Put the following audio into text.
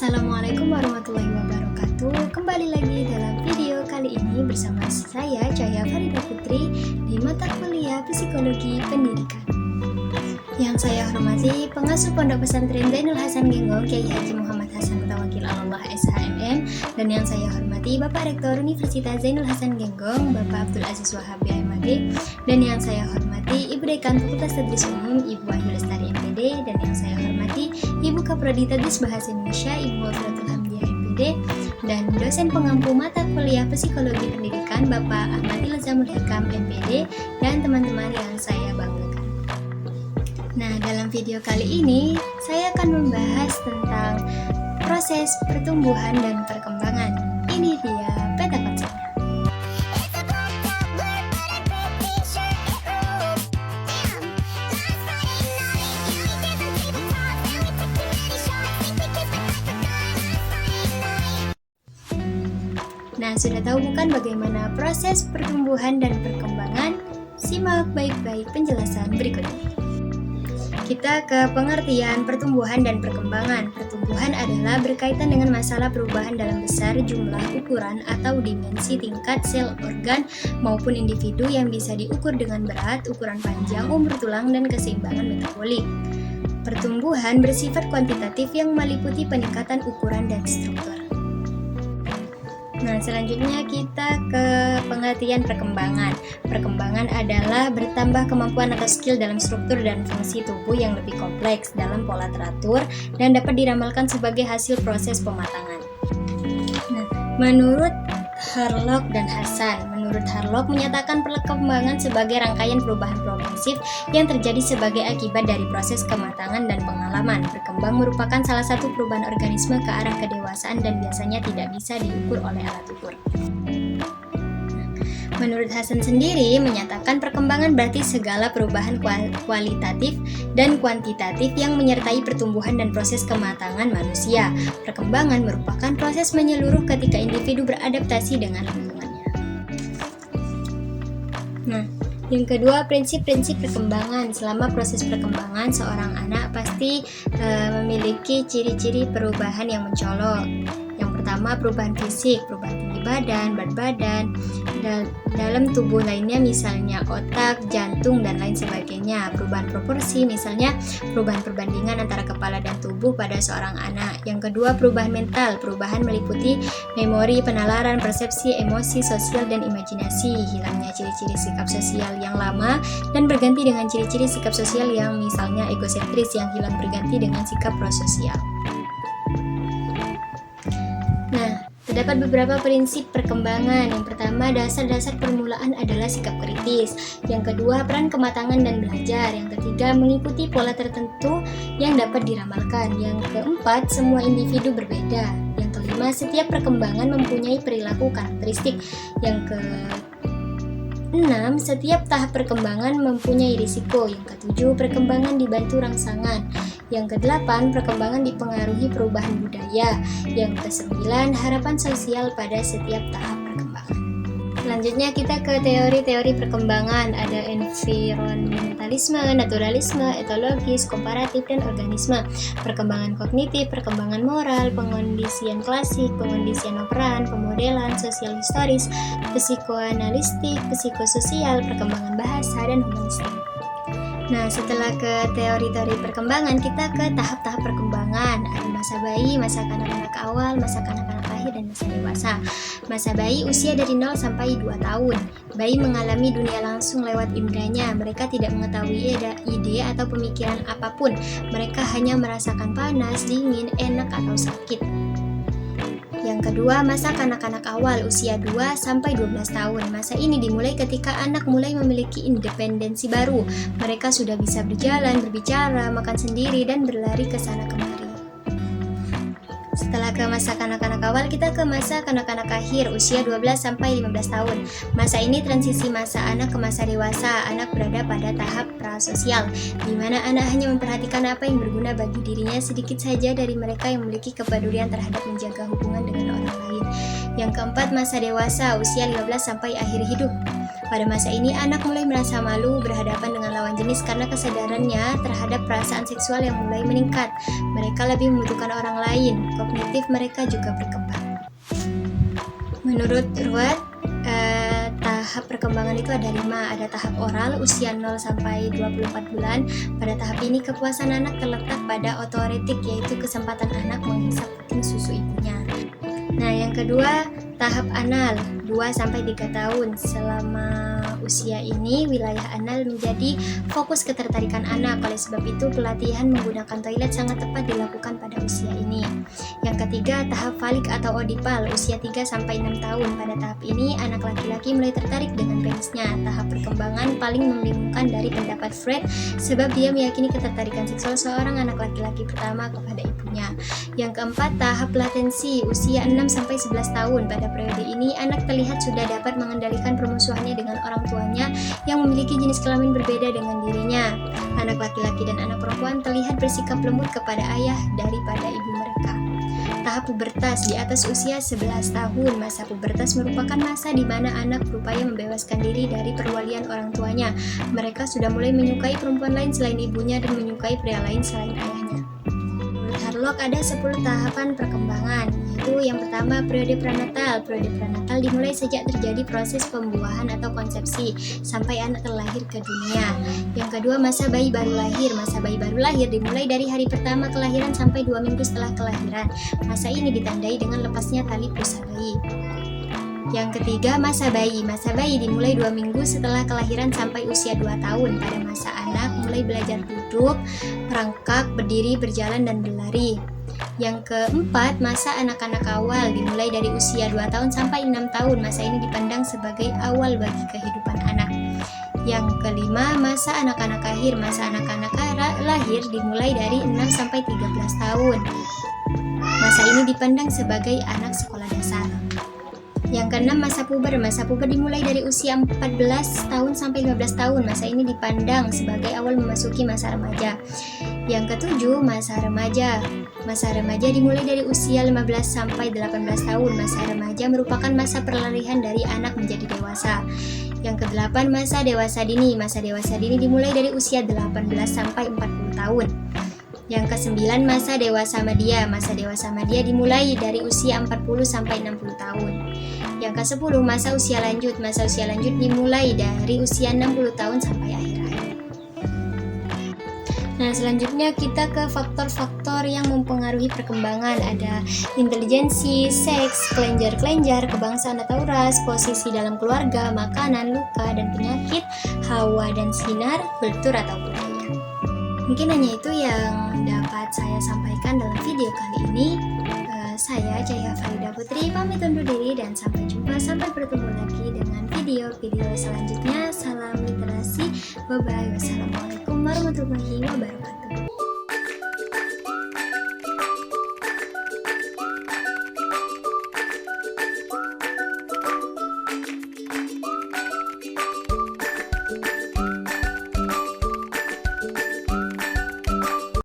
Assalamualaikum warahmatullahi wabarakatuh. Kembali lagi dalam video kali ini bersama saya Cahya Farida Putri di mata kuliah Psikologi Pendidikan. Yang saya hormati pengasuh Pondok Pesantren Zainul Hasan Genggong Kiai Haji Muhammad Hasan Mutawakil Allah SHMM, dan yang saya hormati Bapak Rektor Universitas Zainul Hasan Genggong Bapak Abdul Aziz Wahab BMAG, dan yang saya hormati Ibu Dekan Fakultas Tadris Umum Ibu Wahyu Lestari MPD, dan yang saya hormati Ibu Kaprodi Tadris Bahasa Indonesia Ibu Wafiratul Hamdiah MPD, dan dosen pengampu mata kuliah Psikologi Pendidikan Bapak Ahmad Ilzamul Hikam MPD, dan teman-teman yang saya banggakan. Nah, dalam video kali ini saya akan membahas tentang proses pertumbuhan dan perkembangan. Ini dia peta konsepnya. Nah, sudah tahu bukan bagaimana proses pertumbuhan dan perkembangan? Simak baik-baik penjelasan berikut ini. Kita ke pengertian pertumbuhan dan perkembangan. Pertumbuhan adalah berkaitan dengan masalah perubahan dalam besar, jumlah, ukuran, atau dimensi tingkat sel, organ, maupun individu yang bisa diukur dengan berat, ukuran panjang, umur tulang, dan keseimbangan metabolik. Pertumbuhan bersifat kuantitatif yang meliputi peningkatan ukuran dan struktur. Nah, selanjutnya kita ke pengertian perkembangan. Perkembangan adalah bertambah kemampuan atau skill dalam struktur dan fungsi tubuh yang lebih kompleks dalam pola teratur dan dapat diramalkan sebagai hasil proses pematangan. Nah, menurut Harlock dan Hasan, Harlock menyatakan perkembangan sebagai rangkaian perubahan progresif yang terjadi sebagai akibat dari proses kematangan dan pengalaman. Berkembang merupakan salah satu perubahan organisme ke arah kedewasaan dan biasanya tidak bisa diukur oleh alat ukur. Menurut Hasan sendiri menyatakan perkembangan berarti segala perubahan kualitatif dan kuantitatif yang menyertai pertumbuhan dan proses kematangan manusia. Perkembangan merupakan proses menyeluruh ketika individu beradaptasi dengan lingkungannya. Nah, yang kedua, prinsip-prinsip perkembangan. Selama proses perkembangan, seorang anak pasti memiliki ciri-ciri perubahan yang mencolok. Yang pertama, perubahan fisik, perubahan tinggi badan, berat badan, dalam tubuh lainnya misalnya otak, jantung, dan lain sebagainya. Perubahan proporsi, misalnya perubahan perbandingan antara kepala dan tubuh pada seorang anak. Yang kedua, perubahan mental. Perubahan meliputi memori, penalaran, persepsi, emosi, sosial, dan imajinasi. Hilangnya ciri-ciri sikap sosial yang lama dan berganti dengan ciri-ciri sikap sosial yang misalnya egosentris yang hilang berganti dengan sikap prososial. Nah, terdapat beberapa prinsip perkembangan. Yang pertama, dasar-dasar permulaan adalah sikap kritis. Yang kedua, peran kematangan dan belajar. Yang ketiga, mengikuti pola tertentu yang dapat diramalkan. Yang keempat, semua individu berbeda. Yang kelima, setiap perkembangan mempunyai perilaku karakteristik. Yang keenam, setiap tahap perkembangan mempunyai risiko. Yang ketujuh, perkembangan dibantu rangsangan. Yang kedelapan, perkembangan dipengaruhi perubahan budaya. Yang kesembilan, harapan sosial pada setiap tahap perkembangan. Selanjutnya kita ke teori-teori perkembangan. Ada environmentalisme, naturalisme, etologis, komparatif, dan organisme. Perkembangan kognitif, perkembangan moral, pengondisian klasik, pengondisian operan, pemodelan, sosial historis, psikoanalistik, psikososial, perkembangan bahasa, dan humanistik. Nah, setelah ke teori-teori perkembangan, kita ke tahap-tahap perkembangan. Ada masa bayi, masa kanak-kanak awal, masa kanak-kanak akhir, dan masa dewasa. Masa bayi usia dari 0 sampai 2 tahun. Bayi mengalami dunia langsung lewat indranya. Mereka tidak mengetahui ide atau pemikiran apapun. Mereka hanya merasakan panas, dingin, enak, atau sakit. Yang kedua, masa kanak-kanak awal usia 2 sampai 12 tahun. Masa ini dimulai ketika anak mulai memiliki independensi baru. Mereka sudah bisa berjalan, berbicara, makan sendiri, dan berlari ke sana kemari. Setelah ke masa kanak-kanak awal, kita ke masa kanak-kanak akhir usia 12 sampai 15 tahun. Masa ini transisi masa anak ke masa dewasa. Anak berada pada tahap prasosial, di mana anak hanya memperhatikan apa yang berguna bagi dirinya. Sedikit saja dari mereka yang memiliki kepedulian terhadap menjaga hubungan dengan orang lain. Yang keempat, masa dewasa usia 15 sampai akhir hidup. Pada masa ini, anak mulai merasa malu berhadapan dengan lawan jenis karena kesadarannya terhadap perasaan seksual yang mulai meningkat. Mereka lebih membutuhkan orang lain, kognitif mereka juga berkembang. Menurut Ruwet, tahap perkembangan itu ada 5. Ada tahap oral, usia 0 sampai 24 bulan. Pada tahap ini kepuasan anak terletak pada otoretik, yaitu kesempatan anak menghisap puting susu ibunya. Nah, yang kedua, tahap anal, 2 sampai 3 tahun. Selama usia ini, wilayah anal menjadi fokus ketertarikan anak. Oleh sebab itu, pelatihan menggunakan toilet sangat tepat dilakukan pada usia ini. Yang ketiga, tahap falik atau odipal, usia 3 sampai 6 tahun. Pada tahap ini, anak laki-laki mulai tertarik dengan penisnya. Tahap perkembangan paling membingungkan dari pendapat Freud, sebab dia meyakini ketertarikan seksual seorang anak laki-laki pertama kepada ibunya. Yang keempat, tahap latensi, usia 6 sampai 11 tahun. Pada periode ini, anak terlihat sudah dapat mengendalikan permusuhannya dengan orang tuanya yang memiliki jenis kelamin berbeda dengan dirinya. Anak laki-laki dan anak perempuan terlihat bersikap lembut kepada ayah daripada ibu mereka. Tahap pubertas, di atas usia 11 tahun. Masa pubertas merupakan masa di mana anak berupaya membebaskan diri dari perwalian orang tuanya. Mereka sudah mulai menyukai perempuan lain selain ibunya dan menyukai pria lain selain ayahnya. Harlock ada 10 tahapan perkembangan, yaitu yang pertama periode prenatal. Periode prenatal dimulai sejak terjadi proses pembuahan atau konsepsi sampai anak terlahir ke dunia. Yang kedua, masa bayi baru lahir. Masa bayi baru lahir dimulai dari hari pertama kelahiran sampai 2 minggu setelah kelahiran. Masa ini ditandai dengan lepasnya tali pusar bayi. Yang ketiga, masa bayi. Masa bayi dimulai 2 minggu setelah kelahiran sampai usia 2 tahun. Pada masa anak mulai belajar duduk, merangkak, berdiri, berjalan, dan berlari. Yang keempat, masa anak-anak awal dimulai dari usia 2 tahun sampai 6 tahun. Masa ini dipandang sebagai awal bagi kehidupan anak. Yang kelima, masa anak-anak akhir. Masa anak-anak lahir dimulai dari 6 sampai 13 tahun. Masa ini dipandang sebagai anak sekolah dasar. Yang keenam, masa puber. Masa puber dimulai dari usia 14 tahun sampai 15 tahun. Masa ini dipandang sebagai awal memasuki masa remaja. Yang ketujuh, masa remaja. Masa remaja dimulai dari usia 15 sampai 18 tahun. Masa remaja merupakan masa peralihan dari anak menjadi dewasa. Yang kedelapan, masa dewasa dini. Masa dewasa dini dimulai dari usia 18 sampai 40 tahun. Yang kesembilan, masa dewasa media. Masa dewasa media dimulai dari usia 40 sampai 60 tahun. Yang ke-10, masa usia lanjut. Masa usia lanjut dimulai dari usia 60 tahun sampai akhir hayat. Nah, selanjutnya kita ke faktor-faktor yang mempengaruhi perkembangan. Ada intelijensi, seks, kelenjar-kelenjar, kebangsaan atau ras, posisi dalam keluarga, makanan, luka, dan penyakit, hawa dan sinar, kultur atau budaya. Mungkin hanya itu yang dapat saya sampaikan dalam video kali ini. Saya Cahya Farida Putri pamit undur diri dan sampai jumpa, sampai bertemu lagi dengan video-video selanjutnya. Salam literasi, bye bye, wassalamualaikum warahmatullahi wabarakatuh.